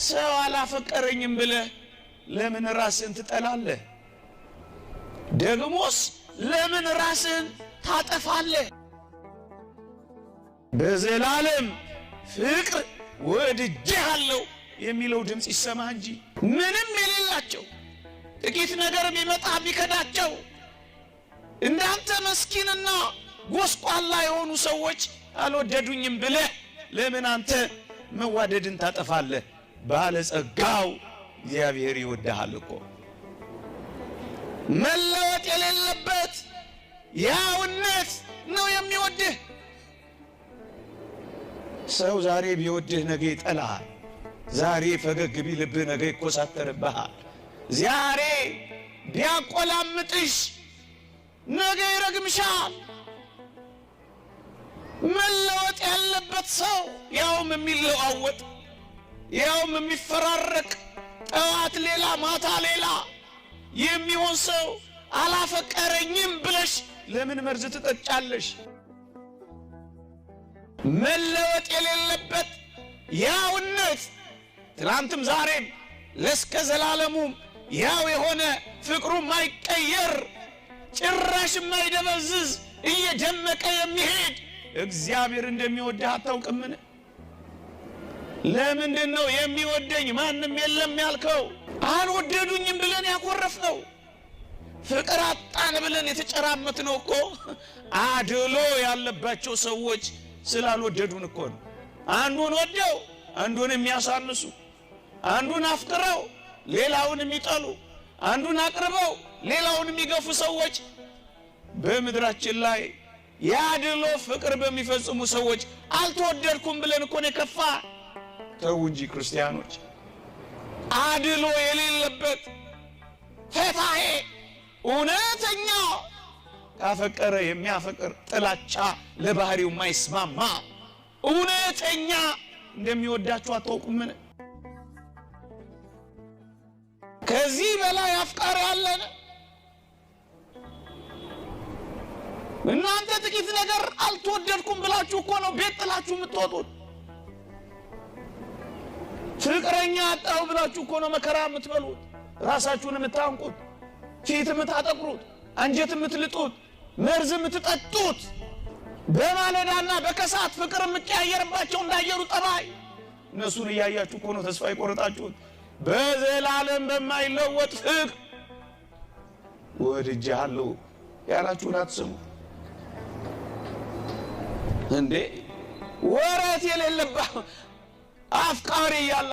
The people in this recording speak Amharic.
ሰው አላፈቀረኝም ብለህ ለምን ራስህን ትጠላለህ? ደግሞስ ለምን ራስህን ታጠፋለህ? በዘላለም ፍቅር ወድጄሃለሁ የሚለው ድምጽ ይሰማ እንጂ ምንም የሌላቸው ጥቂት ነገር ቢመጣ ቢከዳቸው እንዳንተ መስኪንና ጎስቋላ የሆኑ ሰዎች አልወደዱኝም ብለህ ለምን አንተ መዋደድን ታጠፋለህ? ባለጸጋው እግዚአብሔር ይወድሃል እኮ። መለወጥ የሌለበት ያውነት ነው የሚወድህ። ሰው ዛሬ ቢወድህ ነገ ይጠላሃል። ዛሬ ፈገግ ቢልብህ ነገ ይኮሳተርብሃል። ዛሬ ቢያቆላምጥሽ ነገ ይረግምሻል። መለወጥ ያለበት ሰው ያውም የሚለዋወጥ ያውም የሚፈራረቅ ጠዋት ሌላ ማታ ሌላ የሚሆን ሰው አላፈቀረኝም ብለሽ ለምን መርዝ ትጠጫለሽ? መለወጥ የሌለበት ያውነት ትላንትም ዛሬም ለስከ ዘላለሙም ያው የሆነ ፍቅሩ ማይቀየር ጭራሽ ማይደበዝዝ እየደመቀ የሚሄድ እግዚአብሔር እንደሚወድህ አታውቅምን? ለምንድን ነው የሚወደኝ ማንም የለም ያልከው? አልወደዱኝም ብለን ያኮረፍነው፣ ፍቅር አጣን ብለን የተጨራመትነው እኮ አድሎ ያለባቸው ሰዎች ስላልወደዱን እኮ ነው። አንዱን ወደው አንዱን የሚያሳንሱ፣ አንዱን አፍቅረው ሌላውን የሚጠሉ፣ አንዱን አቅርበው ሌላውን የሚገፉ ሰዎች በምድራችን ላይ ያድሎ ፍቅር በሚፈጽሙ ሰዎች አልተወደድኩም ብለን እኮ ነው የከፋ። ተው እንጂ ክርስቲያኖች፣ አድሎ የሌለበት ፈታሄ እውነተኛ ካፈቀረ የሚያፈቅር ጥላቻ ለባህሪው ማይስማማ እውነተኛ እንደሚወዳችሁ አታውቁምን? ከዚህ በላይ አፍቃሪ አለን? እናንተ ጥቂት ነገር አልተወደድኩም ብላችሁ እኮ ነው ቤት ጥላችሁ የምትወጡት። ፍቅረኛ አጣው ብላችሁ እኮ ነው መከራ የምትበሉት፣ ራሳችሁን የምታንቁት፣ ፊት የምታጠቁሩት፣ አንጀት የምትልጡት፣ መርዝ የምትጠጡት፣ በማለዳና በከሳት ፍቅር የምትቀያየርባቸው እንዳየሩ ጠባይ እነሱን እያያችሁ እኮ ነው ተስፋ የቆረጣችሁት። በዘላለም በማይለወጥ ፍቅር ወድጄሃለሁ ያላችሁን አትስሙ እንዴ? ወረት የሌለበት አፍቃሪ ያለ